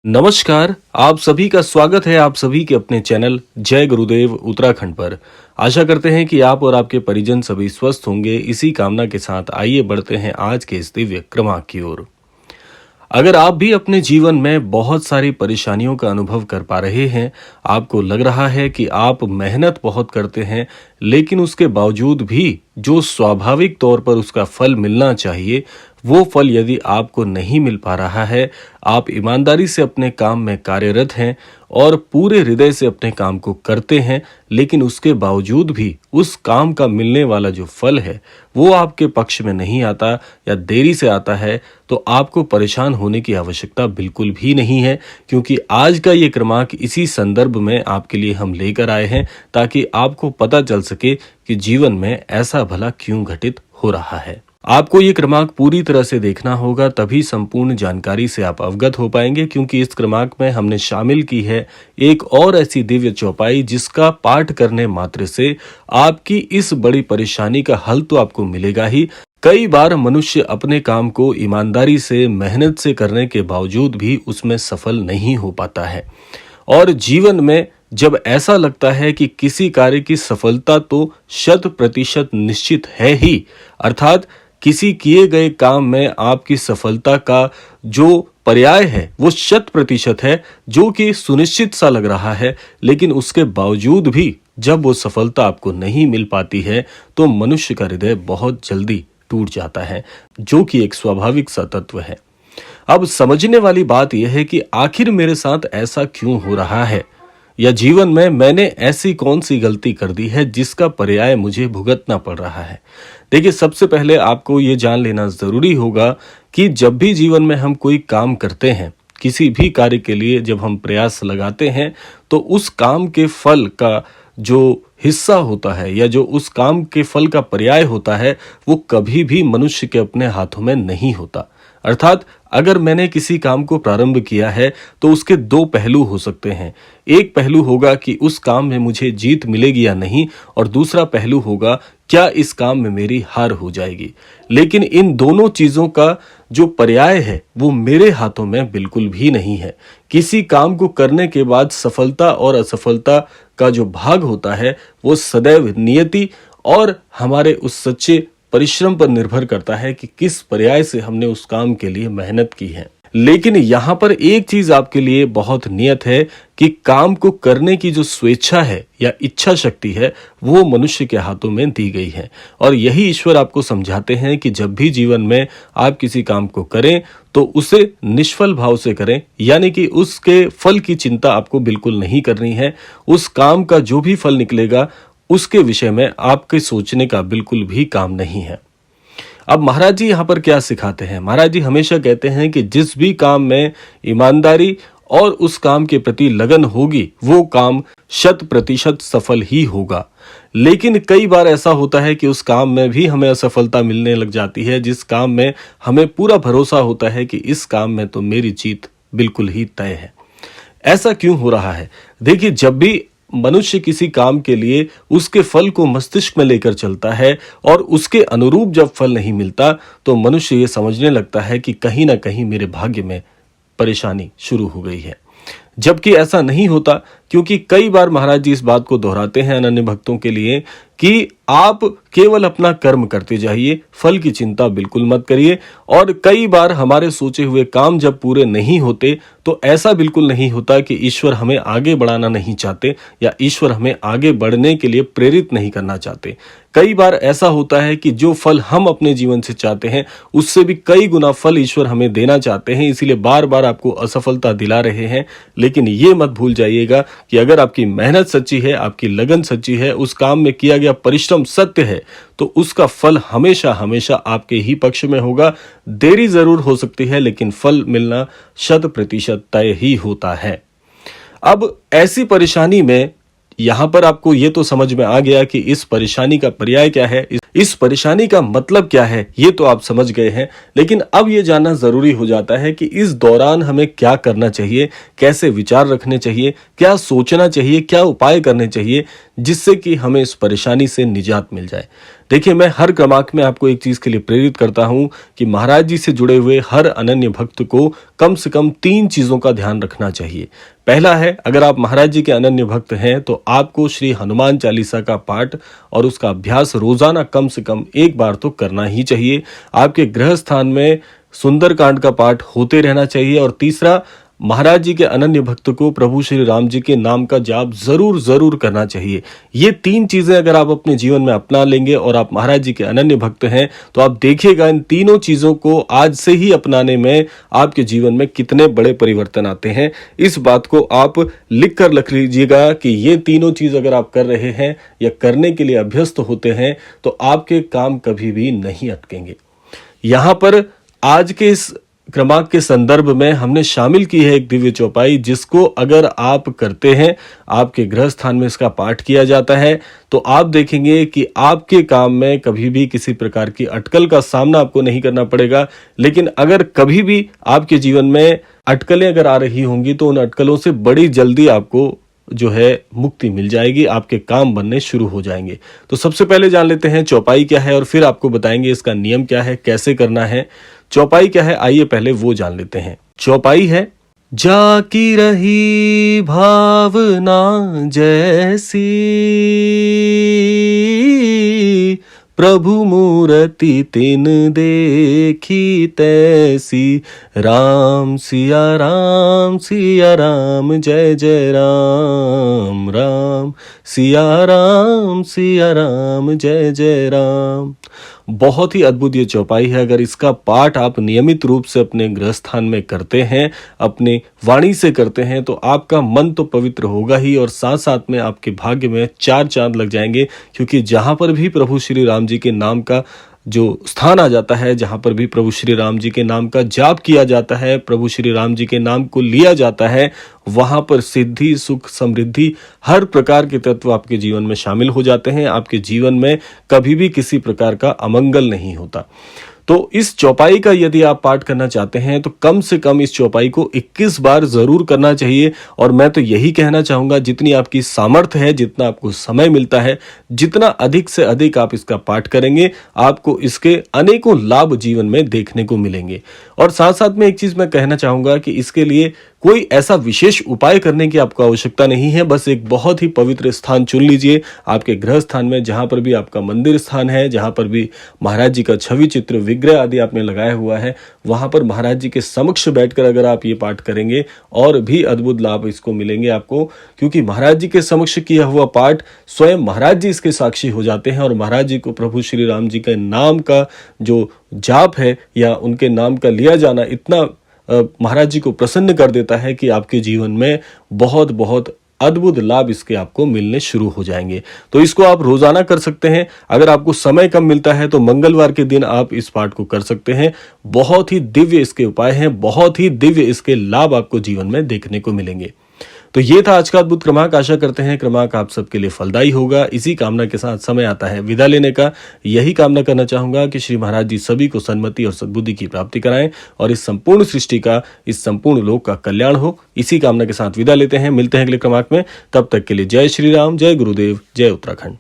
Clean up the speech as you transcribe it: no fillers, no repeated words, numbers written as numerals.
नमस्कार, आप सभी का स्वागत है आप सभी के अपने चैनल जय गुरुदेव उत्तराखंड पर। आशा करते हैं कि आप और आपके परिजन सभी स्वस्थ होंगे। इसी कामना के साथ आइए बढ़ते हैं आज के इस दिव्य क्रमांक की ओर। अगर आप भी अपने जीवन में बहुत सारी परेशानियों का अनुभव कर पा रहे हैं, आपको लग रहा है कि आप मेहनत बहुत करते हैं, लेकिन उसके बावजूद भी जो स्वाभाविक तौर पर उसका फल मिलना चाहिए, वो फल यदि आपको नहीं मिल पा रहा है, आप ईमानदारी से अपने काम में कार्यरत हैं और पूरे हृदय से अपने काम को करते हैं, लेकिन उसके बावजूद भी उस काम का मिलने वाला जो फल है, वो आपके पक्ष में नहीं आता या देरी से आता है, तो आपको परेशान होने की आवश्यकता बिल्कुल भी नहीं है, क्योंकि आज का ये क्रमांक इसी संदर्भ में आपके लिए हम लेकर आए हैं, ताकि आपको पता चल सके कि जीवन में ऐसा भला क्यों घटित हो रहा है। आपको ये क्रमांक पूरी तरह से देखना होगा, तभी संपूर्ण जानकारी से आप अवगत हो पाएंगे, क्योंकि इस क्रमांक में हमने शामिल की है एक और ऐसी दिव्य चौपाई जिसका पाठ करने मात्र से आपकी इस बड़ी परेशानी का हल तो आपको मिलेगा ही। कई बार मनुष्य अपने काम को ईमानदारी से मेहनत से करने के बावजूद भी उसमें सफल नहीं हो पाता है, और जीवन में जब ऐसा लगता है कि किसी कार्य की सफलता तो 100% निश्चित है ही, अर्थात किसी किए गए काम में आपकी सफलता का जो पर्याय है वो 100% है, जो कि सुनिश्चित सा लग रहा है, लेकिन उसके बावजूद भी जब वो सफलता आपको नहीं मिल पाती है तो मनुष्य का हृदय बहुत जल्दी टूट जाता है, जो कि एक स्वाभाविक सा तत्व है। अब समझने वाली बात यह है कि आखिर मेरे साथ ऐसा क्यों हो रहा है, या जीवन में मैंने ऐसी कौन सी गलती कर दी है जिसका पर्याय मुझे भुगतना पड़ रहा है। देखिए, सबसे पहले आपको ये जान लेना जरूरी होगा कि जब भी जीवन में हम कोई काम करते हैं, किसी भी कार्य के लिए जब हम प्रयास लगाते हैं, तो उस काम के फल का जो हिस्सा होता है या जो उस काम के फल का पर्याय होता है, वो कभी भी मनुष्य के अपने हाथों में नहीं होता। अर्थात अगर मैंने किसी काम को प्रारंभ किया है तो उसके दो पहलू हो सकते हैं। एक पहलू होगा कि उस काम में मुझे जीत मिलेगी या नहीं, और दूसरा पहलू होगा क्या इस काम में मेरी हार हो जाएगी। लेकिन इन दोनों चीजों का जो पर्याय है वो मेरे हाथों में बिल्कुल भी नहीं है। किसी काम को करने के बाद सफलता और असफलता का जो भाग होता है वो सदैव नियति और हमारे उस सच्चे परिश्रम पर निर्भर करता है कि किस पर्याय से हमने उस काम के लिए मेहनत की है। लेकिन यहाँ पर एक चीज आपके लिए बहुत नियत है कि काम को करने की जो स्वेच्छा है या इच्छा शक्ति है वो मनुष्य के हाथों में दी गई है, और यही ईश्वर आपको समझाते हैं कि जब भी जीवन में आप किसी काम को करें तो उसे निष्फल भाव से करें, यानी कि उसके फल की चिंता आपको बिल्कुल नहीं करनी है। उस काम का जो भी फल निकलेगा उसके विषय में आपके सोचने का बिल्कुल भी काम नहीं है। अब महाराज जी यहाँ पर क्या सिखाते हैं? महाराज जी हमेशा कहते हैं कि जिस भी काम में ईमानदारी और उस काम के प्रति लगन होगी वो काम 100% सफल ही होगा। लेकिन कई बार ऐसा होता है कि उस काम में भी हमें असफलता मिलने लग जाती है, जिस काम में हमें पूरा भरोसा होता है कि इस काम में तो मेरी जीत बिल्कुल ही तय है। ऐसा क्यों हो रहा है? देखिए, जब भी मनुष्य किसी काम के लिए उसके फल को मस्तिष्क में लेकर चलता है और उसके अनुरूप जब फल नहीं मिलता, तो मनुष्य ये समझने लगता है कि कहीं ना कहीं मेरे भाग्य में परेशानी शुरू हो गई है। जबकि ऐसा नहीं होता, क्योंकि कई बार महाराज जी इस बात को दोहराते हैं अनन्य भक्तों के लिए कि आप केवल अपना कर्म करते जाइए, फल की चिंता बिल्कुल मत करिए। और कई बार हमारे सोचे हुए काम जब पूरे नहीं होते तो ऐसा बिल्कुल नहीं होता कि ईश्वर हमें आगे बढ़ाना नहीं चाहते या ईश्वर हमें आगे बढ़ने के लिए प्रेरित नहीं करना चाहते। कई बार ऐसा होता है कि जो फल हम अपने जीवन से चाहते हैं उससे भी कई गुना फल ईश्वर हमें देना चाहते हैं, इसीलिए बार बार आपको असफलता दिला रहे हैं। लेकिन ये मत भूल जाइएगा कि अगर आपकी मेहनत सच्ची है, आपकी लगन सच्ची है, उस काम में किया गया परिश्रम सत्य है, तो उसका फल हमेशा हमेशा आपके ही पक्ष में होगा। देरी जरूर हो सकती है, लेकिन फल मिलना 100% तय ही होता है। अब ऐसी परेशानी में यहाँ पर आपको ये तो समझ में आ गया कि इस परेशानी का पर्याय क्या है, इस परेशानी का मतलब क्या है, ये तो आप समझ गए हैं। लेकिन अब ये जानना जरूरी हो जाता है कि इस दौरान हमें क्या करना चाहिए, कैसे विचार रखने चाहिए, क्या सोचना चाहिए, क्या उपाय करने चाहिए जिससे कि हमें इस परेशानी से निजात मिल जाए। देखिए, मैं हर क्रमांक में आपको एक चीज के लिए प्रेरित करता हूं कि महाराज जी से जुड़े हुए हर अनन्य भक्त को कम से कम 3 चीजों का ध्यान रखना चाहिए। पहला है, अगर आप महाराज जी के अनन्य भक्त हैं तो आपको श्री हनुमान चालीसा का पाठ और उसका अभ्यास रोजाना कम से कम एक बार तो करना ही चाहिए। आपके गृह स्थान में सुंदरकांड का पाठ होते रहना चाहिए। और तीसरा, महाराज जी के अनन्य भक्त को प्रभु श्री राम जी के नाम का जाप जरूर जरूर करना चाहिए। ये 3 चीजें अगर आप अपने जीवन में अपना लेंगे और आप महाराज जी के अनन्य भक्त हैं तो आप देखिएगा इन तीनों चीजों को आज से ही अपनाने में आपके जीवन में कितने बड़े परिवर्तन आते हैं। इस बात को आप लिख कर रख लीजिएगा कि ये तीनों चीज अगर आप कर रहे हैं या करने के लिए अभ्यस्त होते हैं तो आपके काम कभी भी नहीं अटकेंगे। यहां पर आज के इस क्रमांक के संदर्भ में हमने शामिल की है एक दिव्य चौपाई, जिसको अगर आप करते हैं, आपके गृह स्थान में इसका पाठ किया जाता है तो आप देखेंगे कि आपके काम में कभी भी किसी प्रकार की अटकल का सामना आपको नहीं करना पड़ेगा। लेकिन अगर कभी भी आपके जीवन में अटकलें अगर आ रही होंगी तो उन अटकलों से बड़ी जल्दी आपको जो है मुक्ति मिल जाएगी, आपके काम बनने शुरू हो जाएंगे। तो सबसे पहले जान लेते हैं चौपाई क्या है और फिर आपको बताएंगे इसका नियम क्या है, कैसे करना है। चौपाई क्या है, आइए पहले वो जान लेते हैं। चौपाई है, जाकी रही भावना जैसी प्रभु मूर्ति तिन देखी तैसी, राम सिया राम जय जय राम, राम सिया राम जय जय राम। बहुत ही अद्भुत ये चौपाई है। अगर इसका पाठ आप नियमित रूप से अपने गृह स्थान में करते हैं, अपने वाणी से करते हैं तो आपका मन तो पवित्र होगा ही और साथ साथ में आपके भाग्य में 4 चांद लग जाएंगे। क्योंकि जहां पर भी प्रभु श्री राम जी के नाम का जो स्थान आ जाता है, जहां पर भी प्रभु श्री राम जी के नाम का जाप किया जाता है, प्रभु श्री राम जी के नाम को लिया जाता है, वहां पर सिद्धि, सुख, समृद्धि, हर प्रकार के तत्व आपके जीवन में शामिल हो जाते हैं। आपके जीवन में कभी भी किसी प्रकार का अमंगल नहीं होता। तो इस चौपाई का यदि आप पाठ करना चाहते हैं तो कम से कम इस चौपाई को 21 बार जरूर करना चाहिए। और मैं तो यही कहना चाहूंगा, जितनी आपकी सामर्थ्य है, जितना आपको समय मिलता है, जितना अधिक से अधिक आप इसका पाठ करेंगे, आपको इसके अनेकों लाभ जीवन में देखने को मिलेंगे। और साथ साथ में एक चीज मैं कहना चाहूंगा कि इसके लिए कोई ऐसा विशेष उपाय करने की आपको आवश्यकता नहीं है। बस एक बहुत ही पवित्र स्थान चुन लीजिए आपके गृह स्थान में, जहां पर भी आपका मंदिर स्थान है, जहां पर भी महाराज जी का छवि, चित्र, विग्रह आदि आपने लगाया हुआ है, वहां पर महाराज जी के समक्ष बैठकर अगर आप ये पाठ करेंगे और भी अद्भुत लाभ इसको मिलेंगे आपको। क्योंकि महाराज जी के समक्ष किया हुआ पाठ स्वयं महाराज जी इसके साक्षी हो जाते हैं और महाराज जी को प्रभु श्री राम जी के नाम का जो जाप है या उनके नाम का लिया जाना इतना महाराज जी को प्रसन्न कर देता है कि आपके जीवन में बहुत बहुत अद्भुत लाभ इसके आपको मिलने शुरू हो जाएंगे। तो इसको आप रोजाना कर सकते हैं। अगर आपको समय कम मिलता है तो मंगलवार के दिन आप इस पाठ को कर सकते हैं। बहुत ही दिव्य इसके उपाय हैं, बहुत ही दिव्य इसके लाभ आपको जीवन में देखने को मिलेंगे। तो ये था आज का अद्भुत क्रमांक। आशा करते हैं क्रमांक आप सबके लिए फलदायी होगा। इसी कामना के साथ समय आता है विदा लेने का। यही कामना करना चाहूंगा कि श्री महाराज जी सभी को सन्मति और सद्बुद्धि की प्राप्ति कराएं और इस संपूर्ण सृष्टि का, इस संपूर्ण लोक का कल्याण हो। इसी कामना के साथ विदा लेते हैं। मिलते हैं अगले क्रमांक में। तब तक के लिए जय श्री राम, जय गुरुदेव, जय उत्तराखंड।